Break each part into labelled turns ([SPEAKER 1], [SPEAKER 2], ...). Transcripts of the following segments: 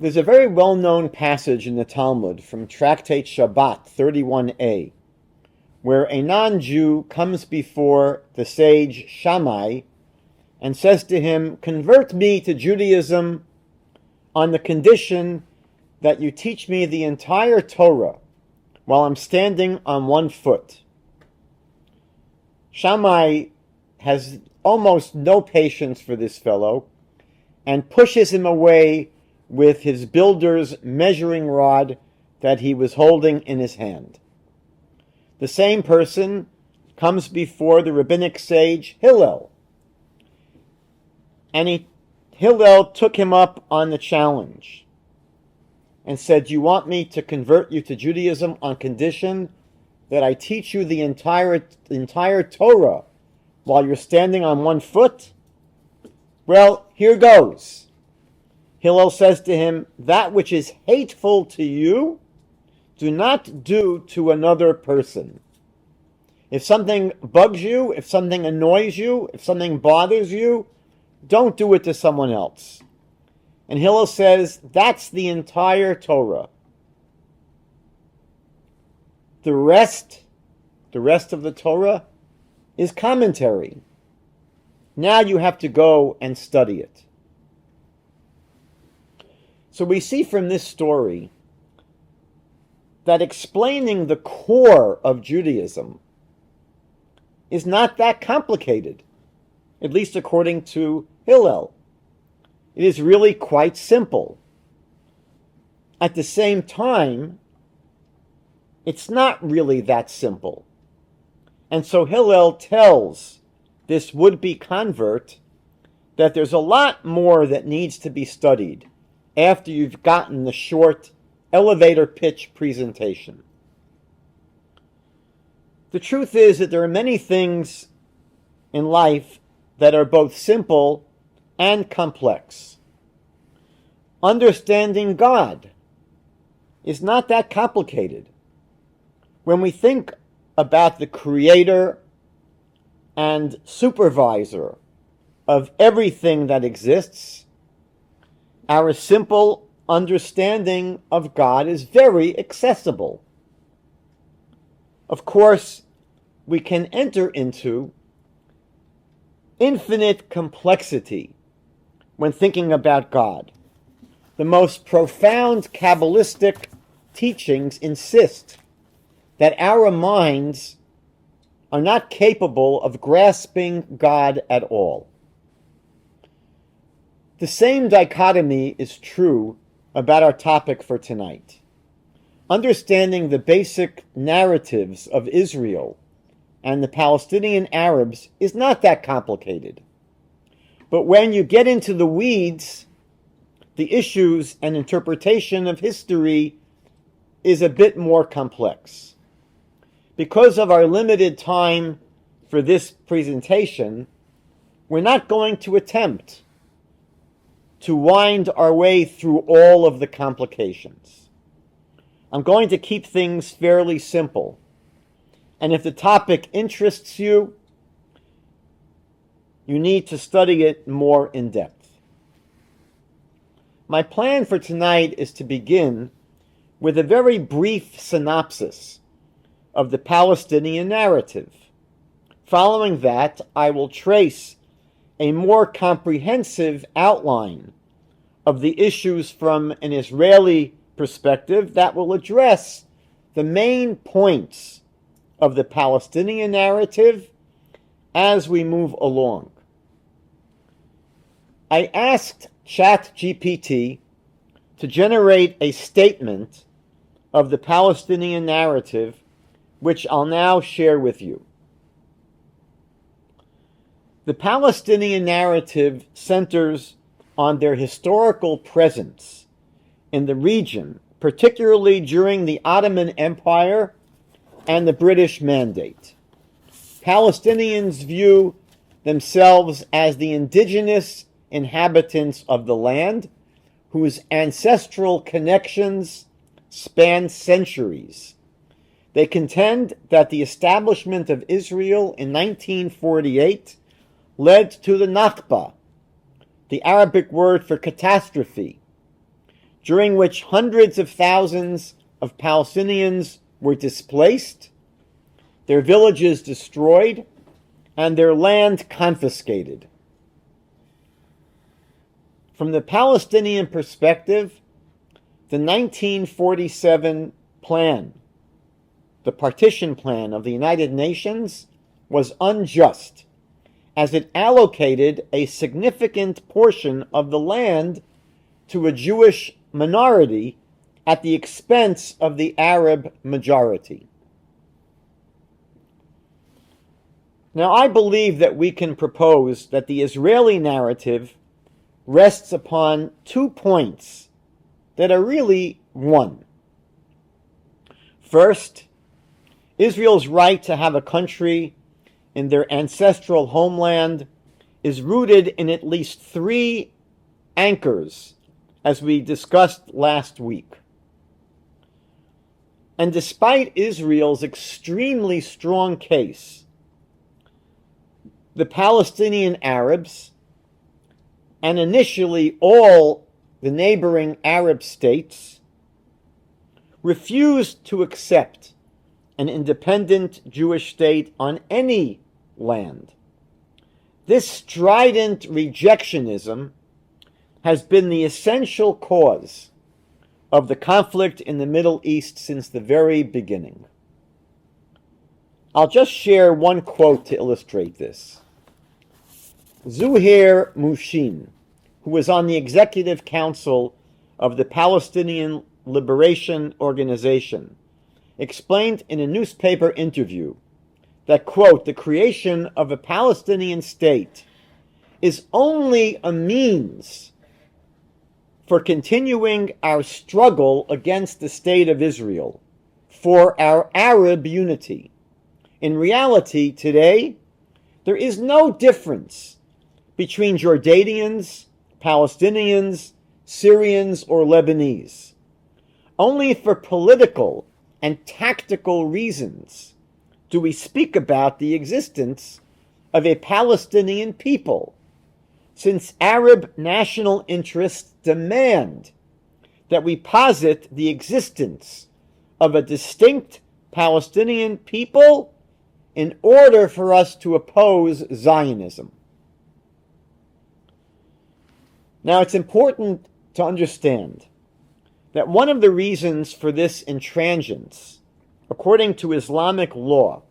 [SPEAKER 1] There's a very well-known passage in the Talmud from Tractate Shabbat 31a, where a non-Jew comes before the sage Shammai and says to him, "Convert me to Judaism on the condition that you teach me the entire Torah while I'm standing on one foot." Shammai has almost no patience for this fellow and pushes him away with his builder's measuring rod that he was holding in his hand. The same person comes before the rabbinic sage Hillel, and Hillel took him up on the challenge and said, "You want me to convert you to Judaism on condition that I teach you the entire Torah while you're standing on one foot? Well, here goes." Hillel says to him, "That which is hateful to you, do not do to another person. If something bugs you, if something annoys you, if something bothers you, don't do it to someone else." And Hillel says, that's the entire Torah. The rest of the Torah is commentary. Now you have to go and study it. So we see from this story that explaining the core of Judaism is not that complicated, at least according to Hillel. It is really quite simple. At the same time, it's not really that simple. And so Hillel tells this would-be convert that there's a lot more that needs to be studied after you've gotten the short elevator pitch presentation. The truth is that there are many things in life that are both simple and complex. Understanding God is not that complicated. When we think about the creator and supervisor of everything that exists, our simple understanding of God is very accessible. Of course, we can enter into infinite complexity when thinking about God. The most profound Kabbalistic teachings insist that our minds are not capable of grasping God at all. The same dichotomy is true about our topic for tonight. Understanding the basic narratives of Israel and the Palestinian Arabs is not that complicated. But when you get into the weeds, the issues and interpretation of history is a bit more complex. Because of our limited time for this presentation, we're not going to attempt to wind our way through all of the complications. I'm going to keep things fairly simple. And if the topic interests you, you need to study it more in depth. My plan for tonight is to begin with a very brief synopsis of the Palestinian narrative. Following that, I will trace a more comprehensive outline of the issues from an Israeli perspective that will address the main points of the Palestinian narrative as we move along. I asked ChatGPT to generate a statement of the Palestinian narrative, which I'll now share with you. The Palestinian narrative centers on their historical presence in the region, particularly during the Ottoman Empire and the British Mandate. Palestinians view themselves as the indigenous inhabitants of the land, whose ancestral connections span centuries. They contend that the establishment of Israel in 1948 led to the Nakba, the Arabic word for catastrophe, during which hundreds of thousands of Palestinians were displaced, their villages destroyed, and their land confiscated. From the Palestinian perspective, the 1947 plan, the Partition plan of the United Nations, was unjust, as it allocated a significant portion of the land to a Jewish minority at the expense of the Arab majority. Now, I believe that we can propose that the Israeli narrative rests upon 2 points that are really one. First, Israel's right to have a country in their ancestral homeland is rooted in at least 3 anchors, as we discussed last week. And despite Israel's extremely strong case, the Palestinian Arabs, and initially all the neighboring Arab states, refused to accept an independent Jewish state on any land. This strident rejectionism has been the essential cause of the conflict in the Middle East since the very beginning. I'll just share one quote to illustrate this. Zuhair Mushin, who was on the executive council of the Palestinian Liberation Organization, explained in a newspaper interview that, quote, the creation of a Palestinian state is only a means for continuing our struggle against the state of Israel, for our Arab unity. In reality, today, there is no difference between Jordanians, Palestinians, Syrians, or Lebanese. Only for political and tactical reasons do we speak about the existence of a Palestinian people, since Arab national interests demand that we posit the existence of a distinct Palestinian people in order for us to oppose Zionism. Now, it's important to understand that one of the reasons for this intransigence, according to Islamic law,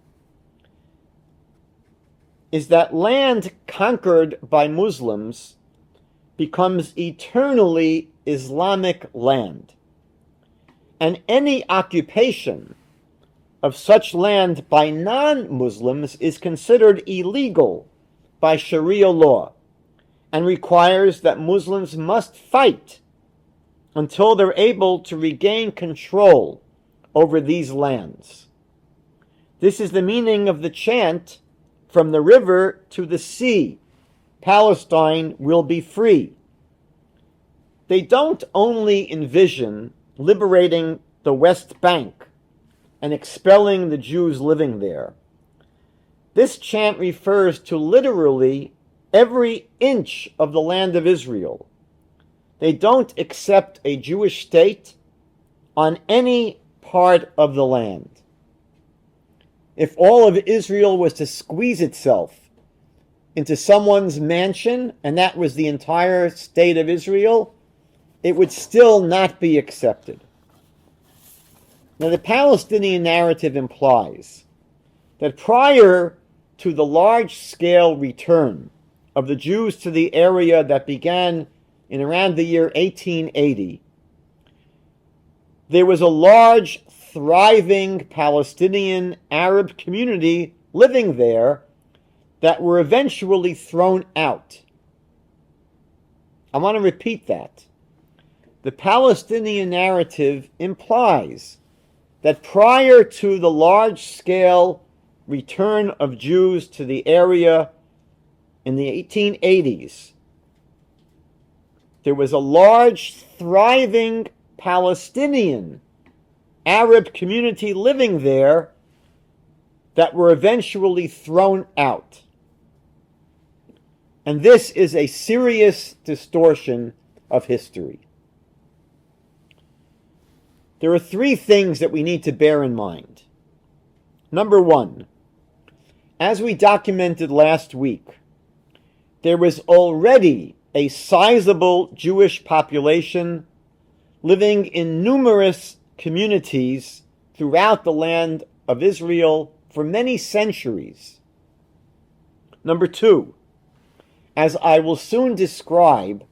[SPEAKER 1] is that land conquered by Muslims becomes eternally Islamic land, and any occupation of such land by non-Muslims is considered illegal by Sharia law, and requires that Muslims must fight until they're able to regain control over these lands. This is the meaning of the chant, "From the river to the sea, Palestine will be free." They don't only envision liberating the West Bank and expelling the Jews living there. This chant refers to literally every inch of the land of Israel. They don't accept a Jewish state on any part of the land. If all of Israel was to squeeze itself into someone's mansion, and that was the entire state of Israel, it would still not be accepted. Now, the Palestinian narrative implies that prior to the large-scale return of the Jews to the area that began in around the year 1880, there was a large, thriving Palestinian Arab community living there that were eventually thrown out. I want to repeat that. The Palestinian narrative implies that prior to the large-scale return of Jews to the area in the 1880s, there was a large, thriving Palestinian Arab community living there that were eventually thrown out. And this is a serious distortion of history. There are three things that we need to bear in mind. Number one, as we documented last week, there was already a sizable Jewish population living in numerous communities throughout the land of Israel for many centuries. Number two, as I will soon describe,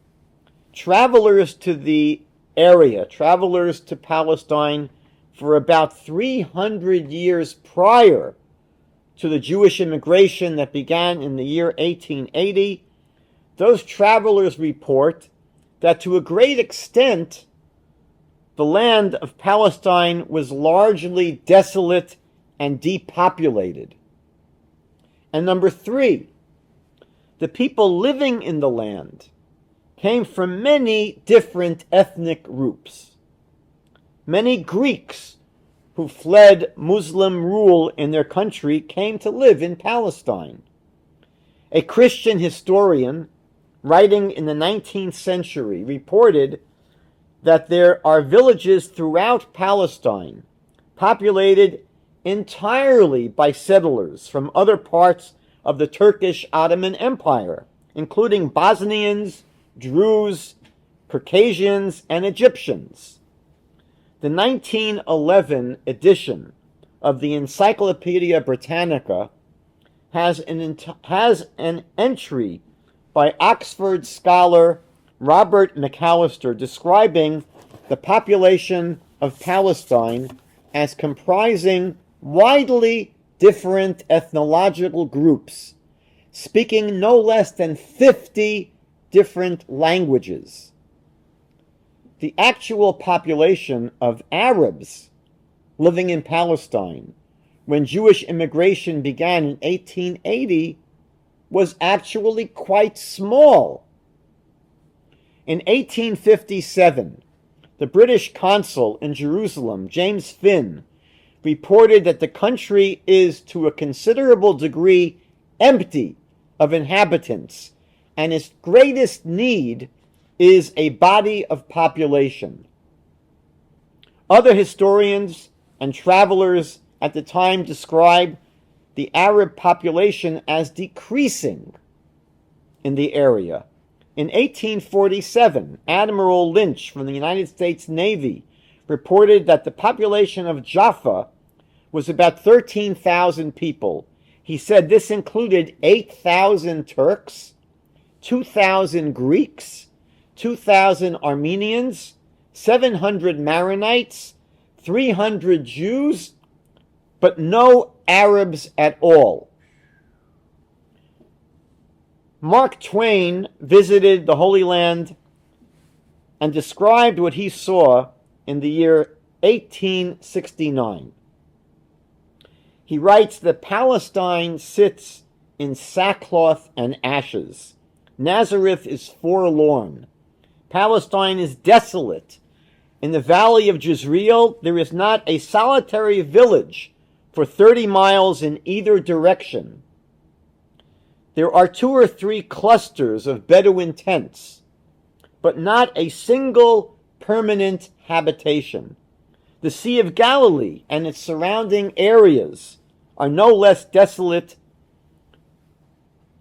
[SPEAKER 1] travelers to the area, travelers to Palestine for about 300 years prior to the Jewish immigration that began in the year 1880, those travelers report that to a great extent, the land of Palestine was largely desolate and depopulated. And number three, the people living in the land came from many different ethnic groups. Many Greeks who fled Muslim rule in their country came to live in Palestine. A Christian historian writing in the 19th century reported that there are villages throughout Palestine populated entirely by settlers from other parts of the Turkish Ottoman Empire, including Bosnians, Druze, Caucasians, and Egyptians. The 1911 edition of the Encyclopedia Britannica has an entry by Oxford scholar Robert McAllister describing the population of Palestine as comprising widely different ethnological groups, speaking no less than 50 different languages. The actual population of Arabs living in Palestine when Jewish immigration began in 1880 was actually quite small. In 1857, the British consul in Jerusalem, James Finn, reported that the country is to a considerable degree empty of inhabitants, and its greatest need is a body of population. Other historians and travelers at the time describe the Arab population as decreasing in the area. In 1847, Admiral Lynch from the United States Navy reported that the population of Jaffa was about 13,000 people. He said this included 8,000 Turks, 2,000 Greeks, 2,000 Armenians, 700 Maronites, 300 Jews, but no Arabs at all. Mark Twain visited the Holy Land and described what he saw in the year 1869. He writes that Palestine sits in sackcloth and ashes. Nazareth is forlorn. Palestine is desolate. In the valley of Jezreel, there is not a solitary village for 30 miles in either direction. There are 2 or 3 clusters of Bedouin tents, but not a single permanent habitation. The Sea of Galilee and its surrounding areas are no less desolate.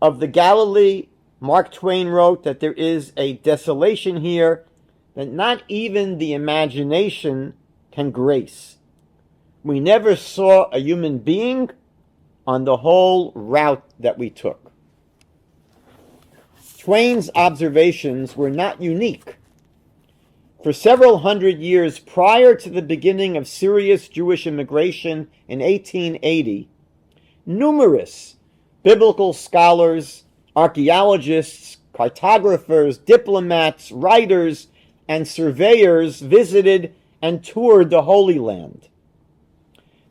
[SPEAKER 1] Of the Galilee, Mark Twain wrote that there is a desolation here that not even the imagination can grace. We never saw a human being on the whole route that we took. Twain's observations were not unique. For several hundred years prior to the beginning of serious Jewish immigration in 1880, numerous biblical scholars, archaeologists, cartographers, diplomats, writers, and surveyors visited and toured the Holy Land.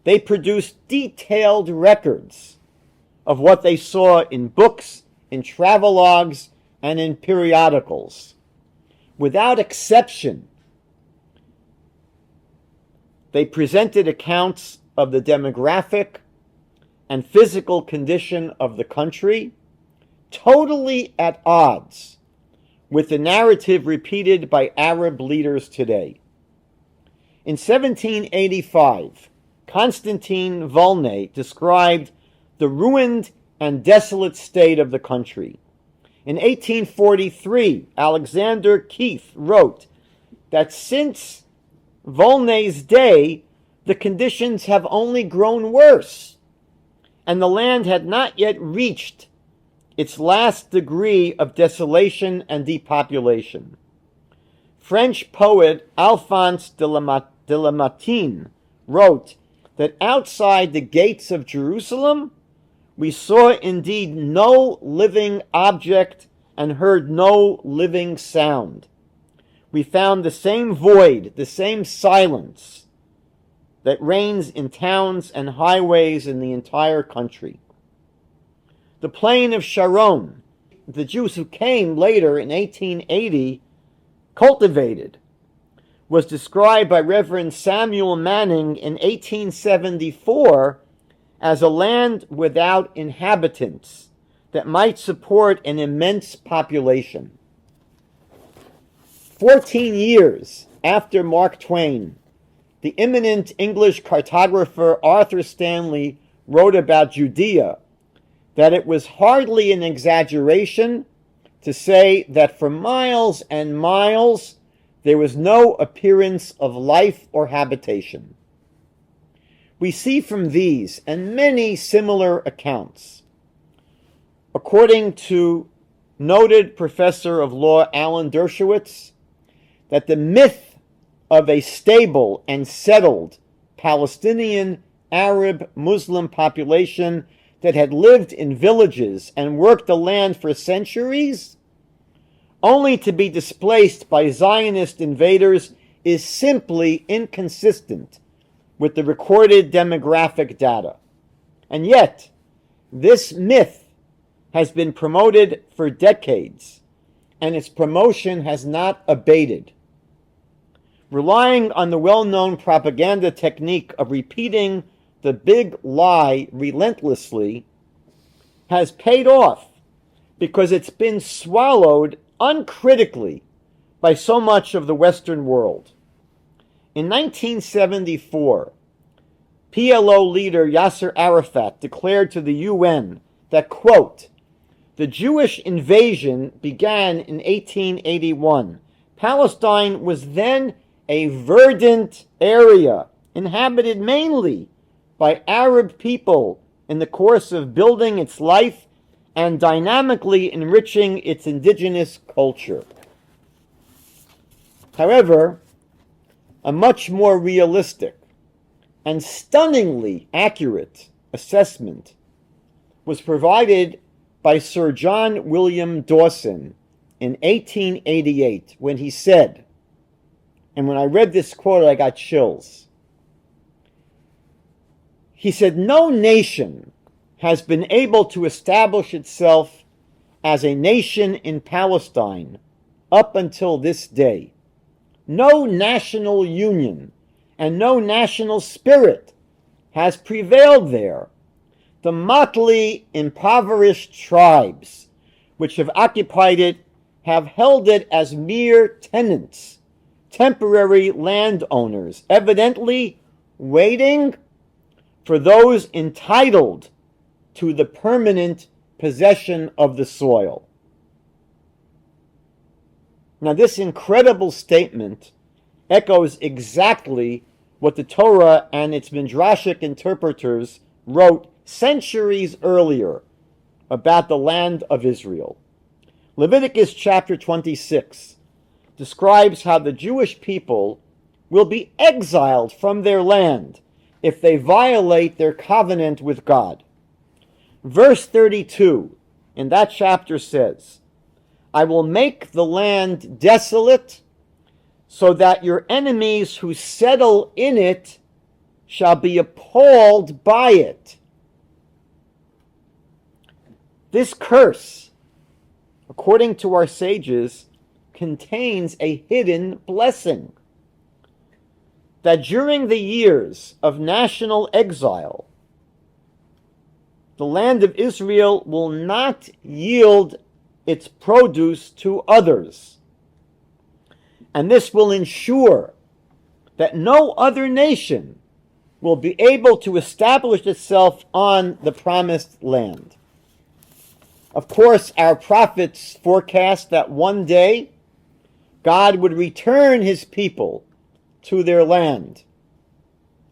[SPEAKER 1] They produced detailed records of what they saw in books, in travelogues, and in periodicals. Without exception, they presented accounts of the demographic and physical condition of the country, totally at odds with the narrative repeated by Arab leaders today. In 1785, Constantine Volney described the ruined and desolate state of the country. In 1843, Alexander Keith wrote that since Volney's day, the conditions have only grown worse, and the land had not yet reached its last degree of desolation and depopulation. French poet Alphonse de Lamartine wrote that outside the gates of Jerusalem, we saw indeed no living object and heard no living sound. We found the same void, the same silence that reigns in towns and highways in the entire country. The plain of Sharon, the Jews who came later in 1880 cultivated, was described by Reverend Samuel Manning in 1874 as a land without inhabitants that might support an immense population. 14 years after Mark Twain, the eminent English cartographer Arthur Stanley wrote about Judea that it was hardly an exaggeration to say that for miles and miles there was no appearance of life or habitation. We see from these and many similar accounts, according to noted professor of law Alan Dershowitz, that the myth of a stable and settled Palestinian, Arab, Muslim population that had lived in villages and worked the land for centuries, only to be displaced by Zionist invaders, is simply inconsistent with the recorded demographic data. And yet, this myth has been promoted for decades, and its promotion has not abated. Relying on the well-known propaganda technique of repeating the big lie relentlessly has paid off because it's been swallowed uncritically by so much of the Western world. In 1974, PLO leader Yasser Arafat declared to the UN that, quote, "The Jewish invasion began in 1881. Palestine was then a verdant area inhabited mainly by Arab people in the course of building its life and dynamically enriching its indigenous culture." However, a much more realistic and stunningly accurate assessment was provided by Sir John William Dawson in 1888 when he said, and when I read this quote I got chills, he said, "No nation has been able to establish itself as a nation in Palestine up until this day. No national union and no national spirit has prevailed there. The motley, impoverished tribes which have occupied it have held it as mere tenants, temporary landowners, evidently waiting for those entitled to the permanent possession of the soil." Now, this incredible statement echoes exactly what the Torah and its midrashic interpreters wrote centuries earlier about the land of Israel. Leviticus chapter 26 describes how the Jewish people will be exiled from their land if they violate their covenant with God. Verse 32 in that chapter says, "I will make the land desolate so that your enemies who settle in it shall be appalled by it." This curse, according to our sages, contains a hidden blessing. That during the years of national exile, the land of Israel will not yield its produce to others. And this will ensure that no other nation will be able to establish itself on the promised land. Of course, our prophets forecast that one day God would return his people to their land.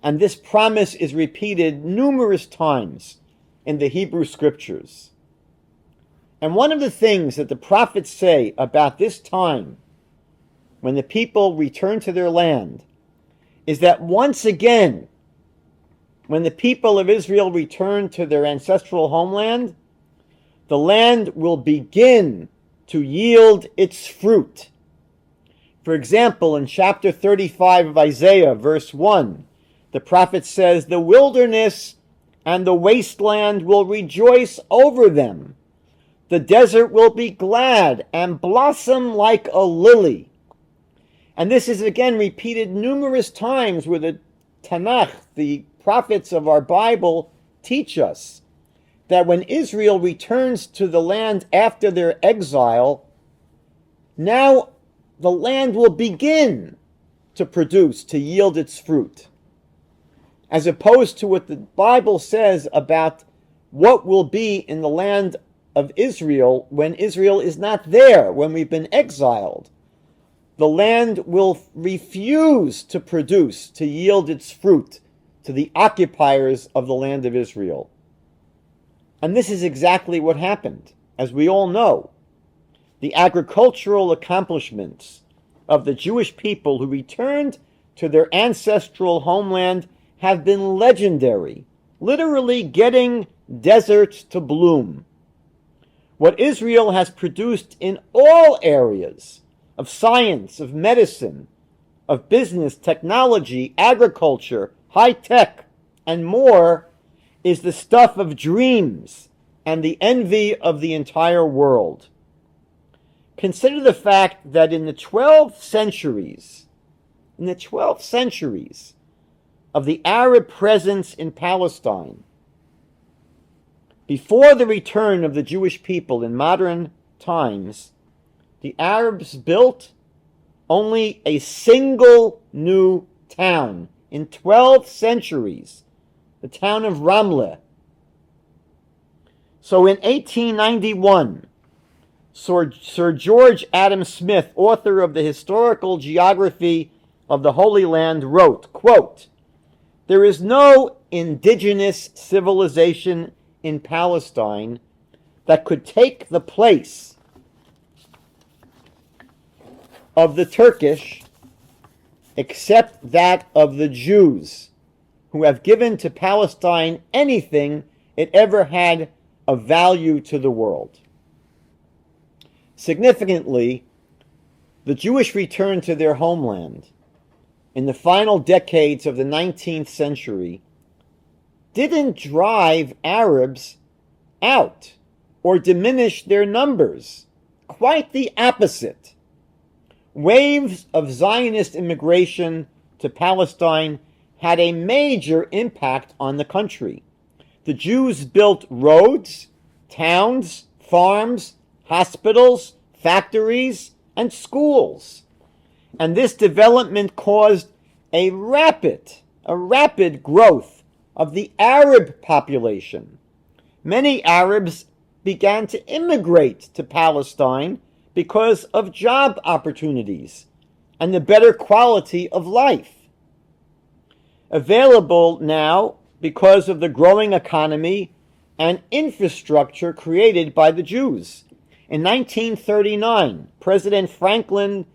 [SPEAKER 1] And this promise is repeated numerous times in the Hebrew scriptures. And one of the things that the prophets say about this time, when the people return to their land, is that once again, when the people of Israel return to their ancestral homeland, the land will begin to yield its fruit. For example, in chapter 35 of Isaiah, verse 1, the prophet says, "The wilderness and the wasteland will rejoice over them. The desert will be glad and blossom like a lily." And this is again repeated numerous times where the Tanakh, the prophets of our Bible, teach us that when Israel returns to the land after their exile, now the land will begin to produce, to yield its fruit. As opposed to what the Bible says about what will be in the land of Israel when Israel is not there, when we've been exiled. The land will refuse to produce, to yield its fruit to the occupiers of the land of Israel. And this is exactly what happened. As we all know, the agricultural accomplishments of the Jewish people who returned to their ancestral homeland have been legendary, literally getting deserts to bloom. What Israel has produced in all areas of science, of medicine, of business, technology, agriculture, high tech, and more is the stuff of dreams and the envy of the entire world. Consider the fact that in the 12 centuries of the Arab presence in Palestine, before the return of the Jewish people in modern times, the Arabs built only a single new town in 12 centuries, the town of Ramleh. So in 1891, Sir George Adam Smith, author of the Historical Geography of the Holy Land, wrote, quote, "There is no indigenous civilization in Palestine that could take the place of the Turkish except that of the Jews, who have given to Palestine anything it ever had of value to the world." Significantly, the Jewish return to their homeland in the final decades of the 19th century didn't drive Arabs out or diminish their numbers. Quite the opposite. Waves of Zionist immigration to Palestine had a major impact on the country. The Jews built roads, towns, farms, hospitals, factories, and schools. And this development caused a rapid growth of the Arab population. Many Arabs began to immigrate to Palestine because of job opportunities and the better quality of life available now because of the growing economy and infrastructure created by the Jews. In 1939, President Franklin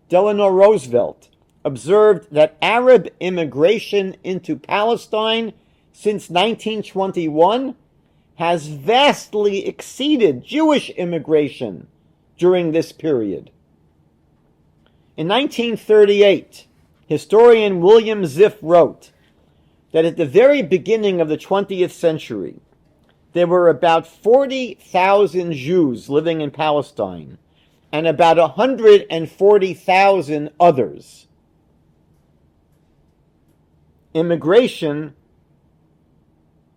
[SPEAKER 1] Delano Roosevelt observed that Arab immigration into Palestine since 1921 has vastly exceeded Jewish immigration during this period. In 1938, historian William Ziff wrote that at the very beginning of the 20th century, there were about 40,000 Jews living in Palestine and about 140,000 others. Immigration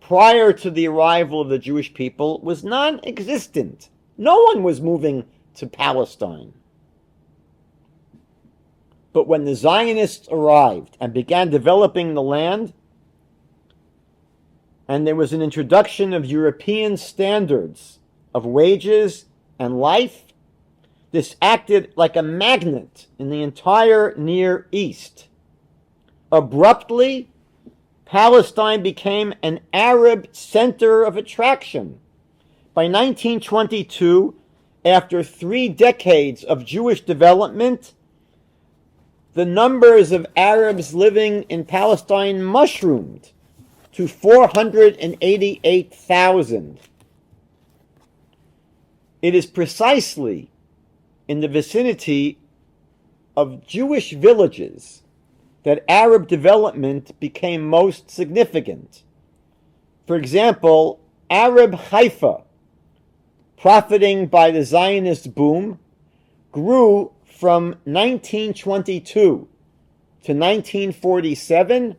[SPEAKER 1] prior to the arrival of the Jewish people was non-existent. No one was moving to Palestine. But when the Zionists arrived and began developing the land, and there was an introduction of European standards of wages and life, this acted like a magnet in the entire Near East. Abruptly, Palestine became an Arab center of attraction. By 1922, after 3 decades of Jewish development, the numbers of Arabs living in Palestine mushroomed to 488,000. It is precisely in the vicinity of Jewish villages that Arab development became most significant. For example, Arab Haifa, profiting by the Zionist boom, grew from 1922 to 1947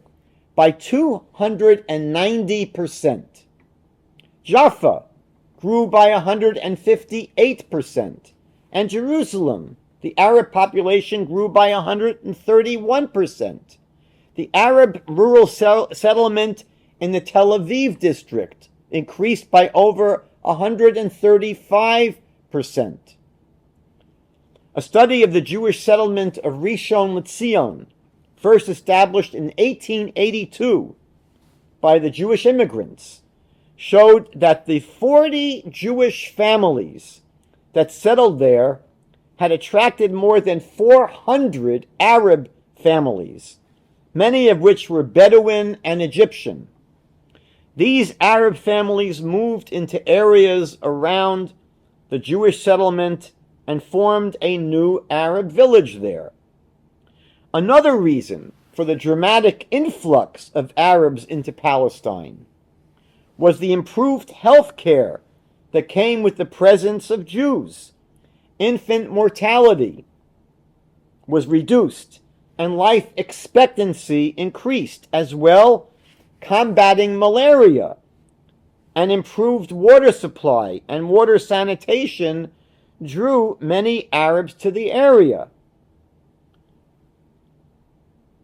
[SPEAKER 1] by 290%. Jaffa grew by 158%. And Jerusalem, the Arab population, grew by 131%. The Arab rural settlement in the Tel Aviv district increased by over 135%. A study of the Jewish settlement of Rishon LeZion, first established in 1882 by the Jewish immigrants, showed that the 40 Jewish families that settled there had attracted more than 400 Arab families, many of which were Bedouin and Egyptian. These Arab families moved into areas around the Jewish settlement and formed a new Arab village there. Another reason for the dramatic influx of Arabs into Palestine was the improved health care that came with the presence of Jews. Infant mortality was reduced and life expectancy increased, as well combating malaria, and improved water supply and water sanitation drew many Arabs to the area.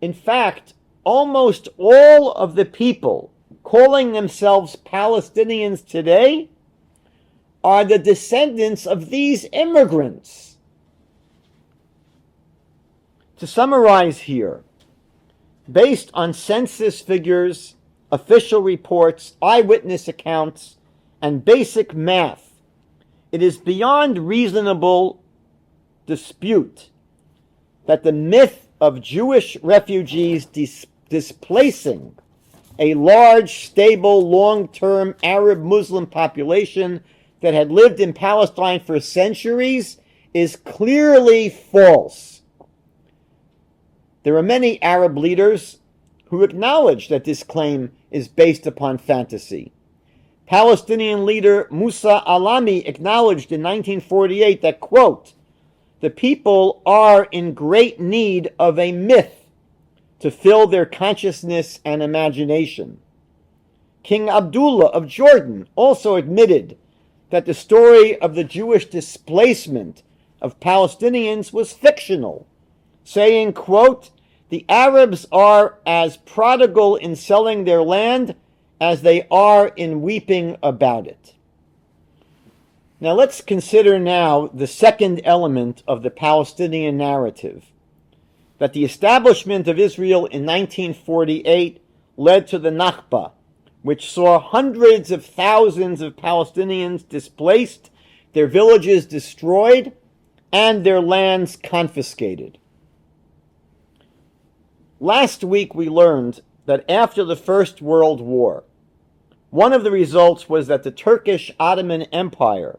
[SPEAKER 1] In fact, almost all of the people calling themselves Palestinians today are the descendants of these immigrants. To summarize here, based on census figures, official reports, eyewitness accounts, and basic math, it is beyond reasonable dispute that the myth of Jewish refugees displacing a large, stable, long-term Arab Muslim population that had lived in Palestine for centuries is clearly false. There are many Arab leaders who acknowledge that this claim is based upon fantasy. Palestinian leader Musa Alami acknowledged in 1948 that, quote, "The people are in great need of a myth to fill their consciousness and imagination." King Abdullah of Jordan also admitted that the story of the Jewish displacement of Palestinians was fictional, saying, quote, "The Arabs are as prodigal in selling their land as they are in weeping about it." Now let's consider now the second element of the Palestinian narrative, that the establishment of Israel in 1948 led to the Nakba, which saw hundreds of thousands of Palestinians displaced, their villages destroyed, and their lands confiscated. Last week we learned that after the First World War, one of the results was that the Turkish Ottoman Empire,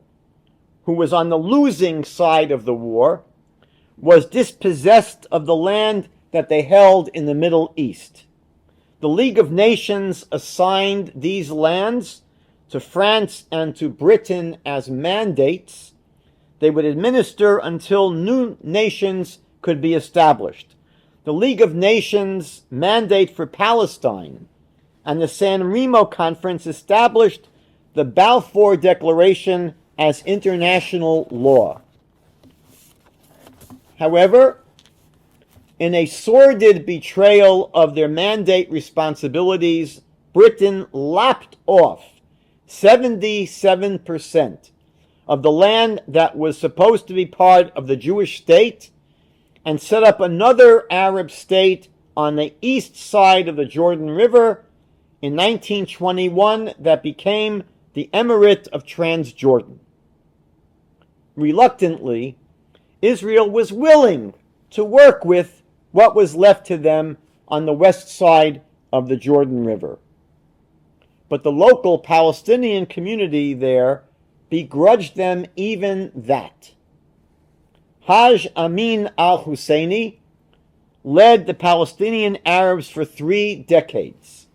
[SPEAKER 1] who was on the losing side of the war, was dispossessed of the land that they held in the Middle East. The League of Nations assigned these lands to France and to Britain as mandates. They would administer until new nations could be established. The League of Nations mandate for Palestine and the San Remo Conference established the Balfour Declaration as international law. However, In a sordid betrayal of their mandate responsibilities, Britain lopped off 77% of the land that was supposed to be part of the Jewish state and set up another Arab state on the east side of the Jordan River in 1921 that became the Emirate of Transjordan. Reluctantly, Israel was willing to work with what was left to them on the west side of the Jordan River. But the local Palestinian community there begrudged them even that. Haj Amin al-Husseini led the Palestinian Arabs for 3 decades.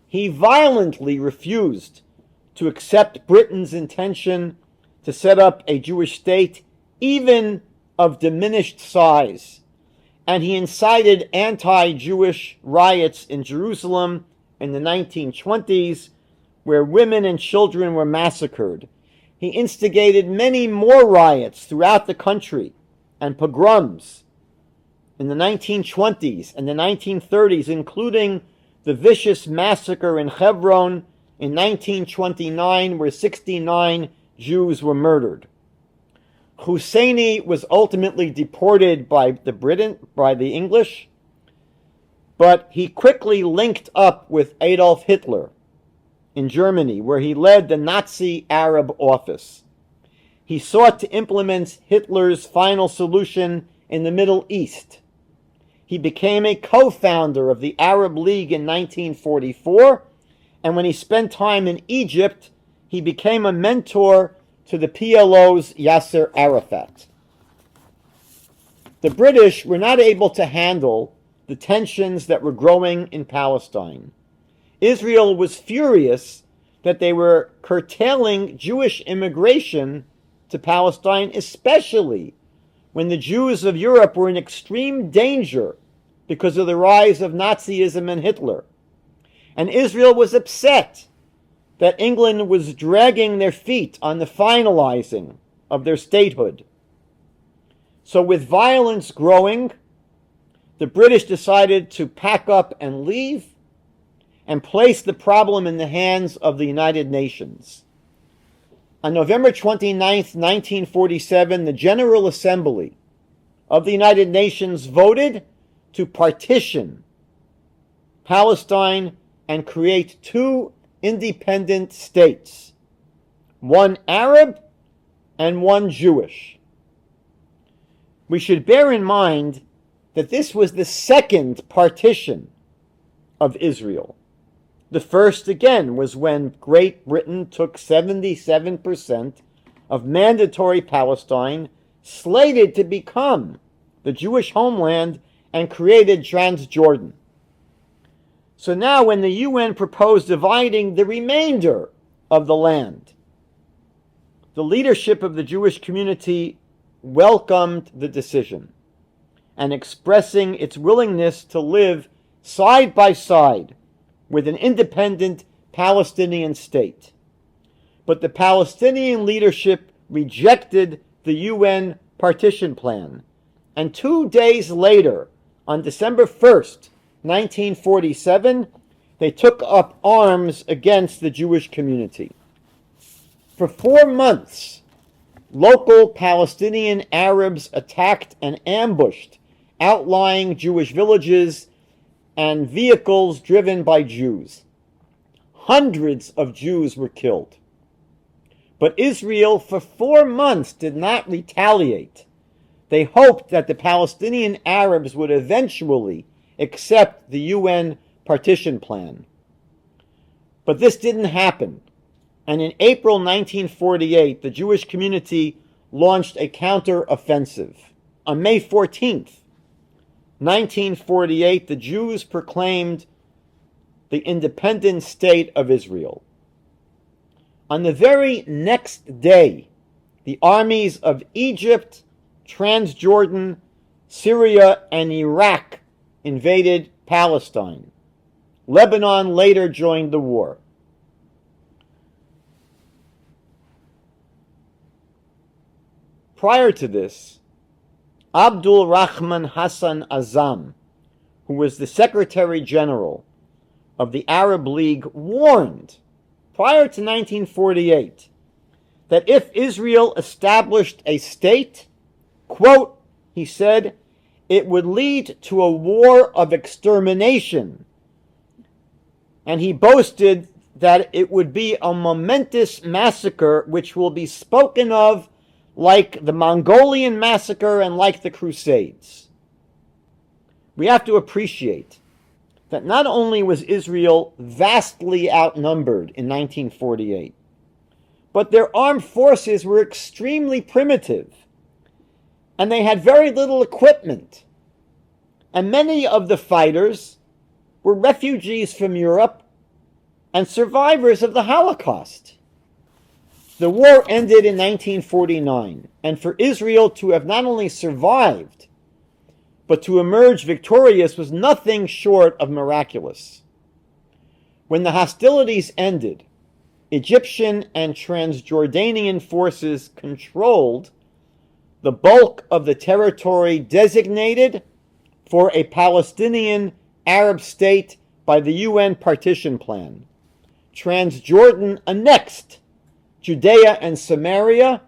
[SPEAKER 1] He violently refused to accept Britain's intention to set up a Jewish state, even of diminished size, and he incited anti-Jewish riots in Jerusalem in the 1920s, where women and children were massacred. He instigated many more riots throughout the country and pogroms in the 1920s and the 1930s, including the vicious massacre in Hebron in 1929, where 69 Jews were murdered. Husseini was ultimately deported by the English, but he quickly linked up with Adolf Hitler in Germany, where he led the Nazi Arab office. He sought to implement Hitler's final solution in the Middle East. He became a co-founder of the Arab League in 1944, and when he spent time in Egypt, he became a mentor to the PLO's Yasser Arafat. The British were not able to handle the tensions that were growing in Palestine. Israel was furious that they were curtailing Jewish immigration to Palestine, especially when the Jews of Europe were in extreme danger because of the rise of Nazism and Hitler. And Israel was upset that England was dragging their feet on the finalizing of their statehood. So with violence growing, the British decided to pack up and leave and place the problem in the hands of the United Nations. On November 29th, 1947, the General Assembly of the United Nations voted to partition Palestine and create 2 independent states, one Arab and one Jewish. We should bear in mind that this was the second partition of Israel. The first, again, was when Great Britain took 77% of mandatory Palestine, slated to become the Jewish homeland, and created Transjordan. So now when the UN proposed dividing the remainder of the land, the leadership of the Jewish community welcomed the decision and expressing its willingness to live side by side with an independent Palestinian state. But the Palestinian leadership rejected the UN partition plan, and 2 days later, on December 1st, 1947, they took up arms against the Jewish community. For 4 months, local Palestinian Arabs attacked and ambushed outlying Jewish villages and vehicles driven by Jews. Hundreds of Jews were killed. But Israel, for 4 months, did not retaliate. They hoped that the Palestinian Arabs would eventually accept the UN partition plan. But this didn't happen. And in April 1948, the Jewish community launched a counter-offensive. On May 14th, 1948, the Jews proclaimed the independent state of Israel. On the very next day, the armies of Egypt, Transjordan, Syria, and Iraq invaded Palestine. Lebanon later joined the war. Prior to this, Abdul Rahman Hassan Azam, who was the Secretary General of the Arab League, warned prior to 1948 that if Israel established a state, quote, he said, it would lead to a war of extermination. And he boasted that it would be a momentous massacre which will be spoken of like the Mongolian massacre and like the Crusades. We have to appreciate that not only was Israel vastly outnumbered in 1948, but their armed forces were extremely primitive, and they had very little equipment. And many of the fighters were refugees from Europe and survivors of the Holocaust. The war ended in 1949, and for Israel to have not only survived, but to emerge victorious was nothing short of miraculous. When the hostilities ended, Egyptian and Transjordanian forces controlled the bulk of the territory designated for a Palestinian Arab state by the UN Partition Plan. Transjordan annexed Judea and Samaria,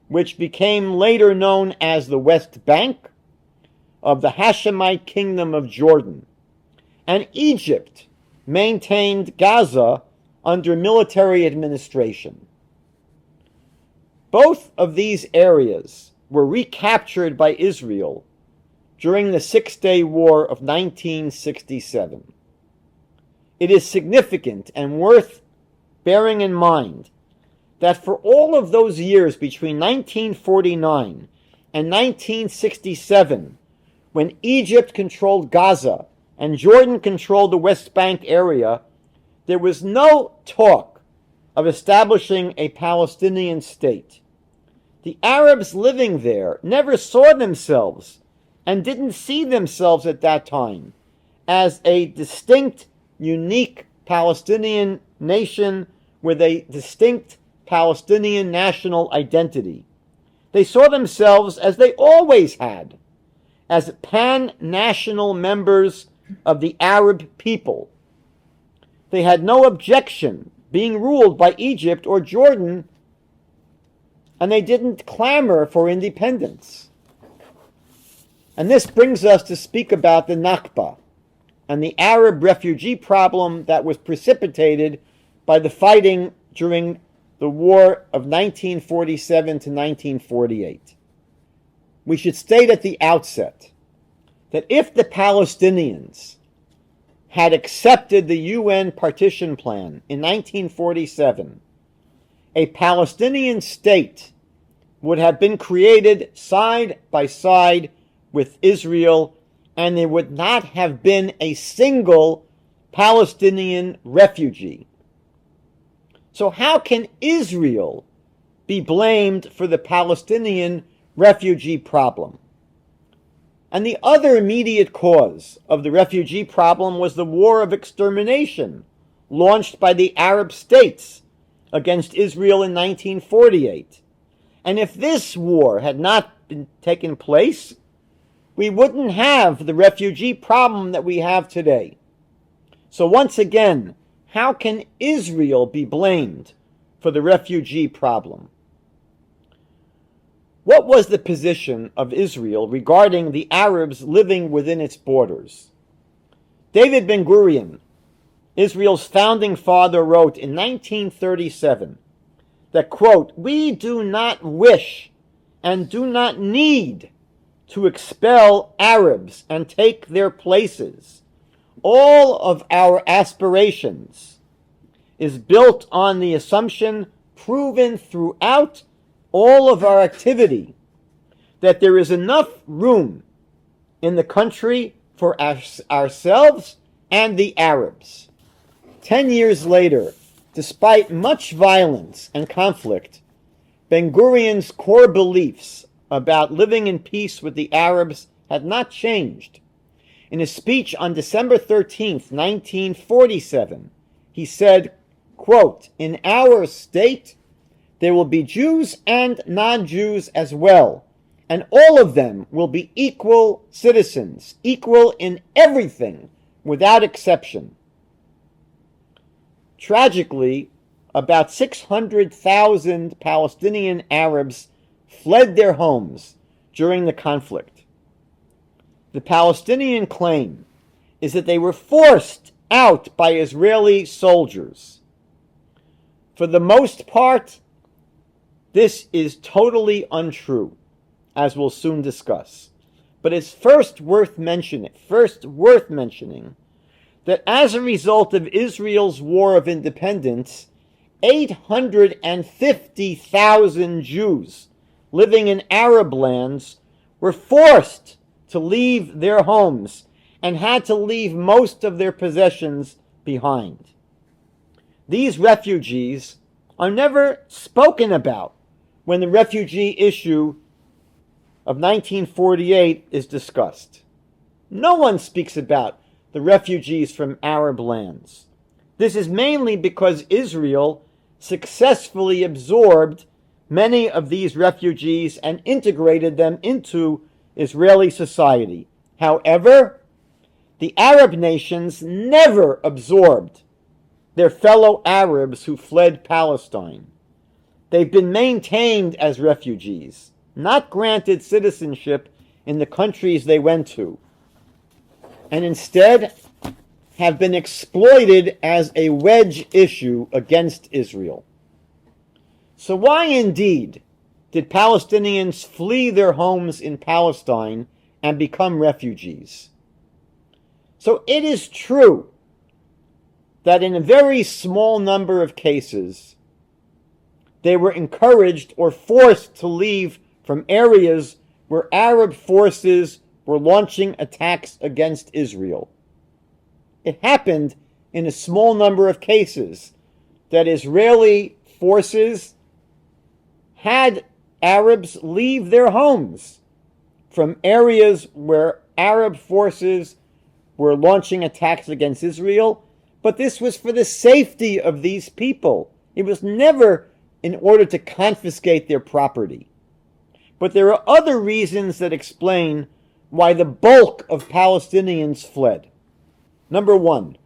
[SPEAKER 1] which became later known as the West Bank of the Hashemite Kingdom of Jordan. And Egypt maintained Gaza under military administration. Both of these areas were recaptured by Israel during the Six-Day War of 1967. It is significant and worth bearing in mind that for all of those years between 1949 and 1967, when Egypt controlled Gaza and Jordan controlled the West Bank area, there was no talk of establishing a Palestinian state. The Arabs living there never saw themselves and didn't see themselves at that time as a distinct, unique Palestinian nation with a distinct Palestinian national identity. They saw themselves, as they always had, as pan-national members of the Arab people. They had no objection being ruled by Egypt or Jordan, and they didn't clamor for independence. And this brings us to speak about the Nakba and the Arab refugee problem that was precipitated by the fighting during the war of 1947 to 1948. We should state at the outset that if the Palestinians had accepted the UN Partition Plan in 1947, a Palestinian state would have been created side by side with Israel, and there would not have been a single Palestinian refugee. So how can Israel be blamed for the Palestinian refugee problem? And the other immediate cause of the refugee problem was the war of extermination launched by the Arab states against Israel in 1948. And if this war had not been taken place, we wouldn't have the refugee problem that we have today. So once again, how can Israel be blamed for the refugee problem? What was the position of Israel regarding the Arabs living within its borders? David Ben-Gurion, Israel's founding father, wrote in 1937 that, quote, "We do not wish and do not need to expel Arabs and take their places. All of our aspirations is built on the assumption, proven throughout all of our activity, that there is enough room in the country for ourselves and the Arabs." 10 years later, despite much violence and conflict, Ben-Gurion's core beliefs about living in peace with the Arabs had not changed. In a speech on December 13th, 1947, he said, quote, "In our state, there will be Jews and non-Jews as well, and all of them will be equal citizens, equal in everything, without exception. Tragically, about 600,000 Palestinian Arabs fled their homes during the conflict. The Palestinian claim is that they were forced out by Israeli soldiers. For the most part, this is totally untrue, as we'll soon discuss. But it's first worth mentioning that as a result of Israel's War of Independence, 850,000 Jews living in Arab lands were forced to leave their homes and had to leave most of their possessions behind. These refugees are never spoken about when the refugee issue of 1948 is discussed. No one speaks about the refugees from Arab lands. This is mainly because Israel successfully absorbed many of these refugees and integrated them into Israeli society. However, the Arab nations never absorbed their fellow Arabs who fled Palestine. They've been maintained as refugees, not granted citizenship in the countries they went to, and instead have been exploited as a wedge issue against Israel. So why indeed did Palestinians flee their homes in Palestine and become refugees? So it is true that in a very small number of cases, they were encouraged or forced to leave from areas where Arab forces were launching attacks against Israel. It happened in a small number of cases that Israeli forces had Arabs leave their homes from areas where Arab forces were launching attacks against Israel, but this was for the safety of these people. It was never in order to confiscate their property. But there are other reasons that explain why the bulk of Palestinians fled. Number one,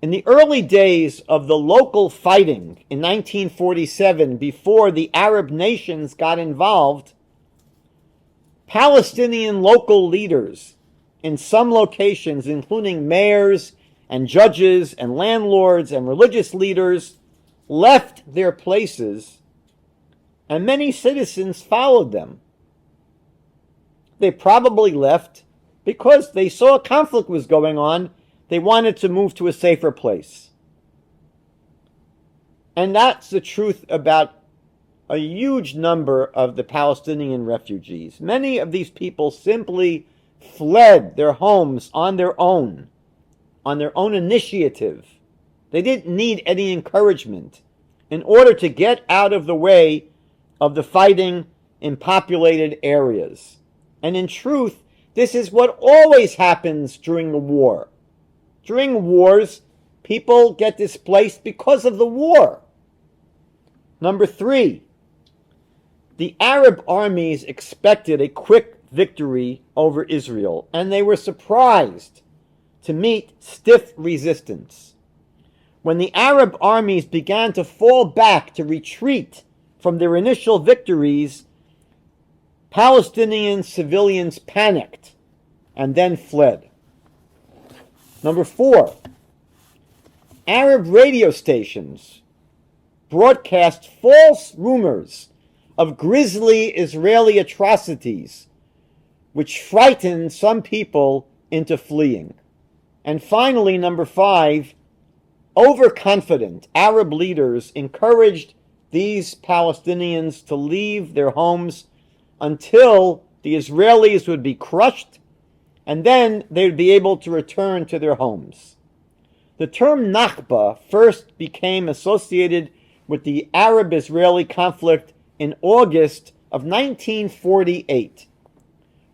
[SPEAKER 1] in the early days of the local fighting in 1947, before the Arab nations got involved, Palestinian local leaders in some locations, including mayors and judges and landlords and religious leaders, left their places, and many citizens followed them. They probably left because they saw a conflict was going on. They wanted to move to a safer place. And that's the truth about a huge number of the Palestinian refugees. Many of these people simply fled their homes on their own initiative. They didn't need any encouragement in order to get out of the way of the fighting in populated areas. And in truth, this is what always happens during the war. During wars, people get displaced because of the war. Number three, the Arab armies expected a quick victory over Israel, and they were surprised to meet stiff resistance. When the Arab armies began to fall back, to retreat from their initial victories, Palestinian civilians panicked and then fled. Number four, Arab radio stations broadcast false rumors of grisly Israeli atrocities, which frightened some people into fleeing. And finally, number five, overconfident Arab leaders encouraged these Palestinians to leave their homes until the Israelis would be crushed, and then they would be able to return to their homes. The term Nakba first became associated with the Arab-Israeli conflict in August of 1948,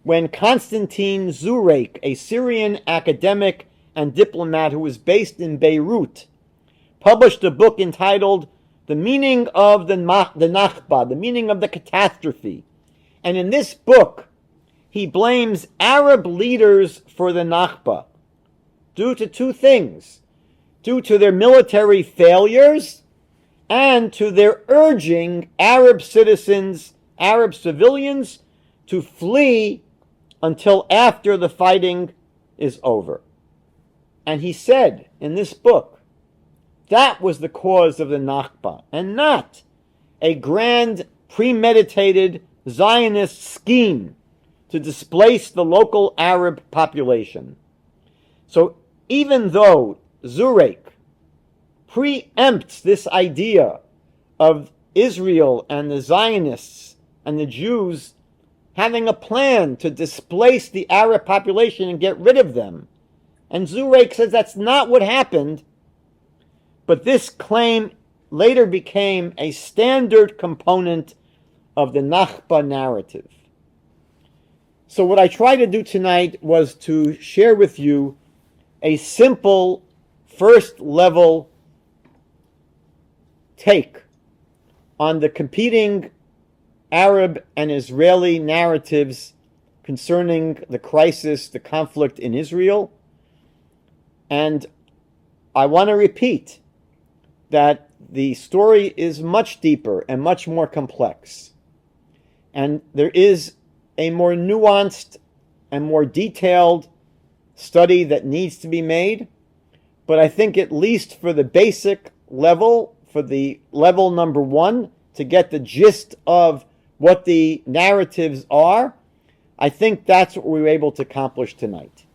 [SPEAKER 1] when Konstantin Zurek, a Syrian academic and diplomat who was based in Beirut, published a book entitled The Meaning of the Nakba, the meaning of the catastrophe. And in this book, he blames Arab leaders for the Nakba due to two things: due to their military failures and to their urging Arab citizens, Arab civilians, to flee until after the fighting is over. And he said in this book, that was the cause of the Nakba, and not a grand, premeditated Zionist scheme to displace the local Arab population. So even though Zurek preempts this idea of Israel and the Zionists and the Jews having a plan to displace the Arab population and get rid of them, and Zurek says that's not what happened, but this claim later became a standard component of the Nakba narrative. So what I tried to do tonight was to share with you a simple first level take on the competing Arab and Israeli narratives concerning the crisis, the conflict in Israel. And I want to repeat that the story is much deeper and much more complex. And there is a more nuanced and more detailed study that needs to be made. But I think at least for the basic level, for the level number one, to get the gist of what the narratives are, I think that's what we were able to accomplish tonight.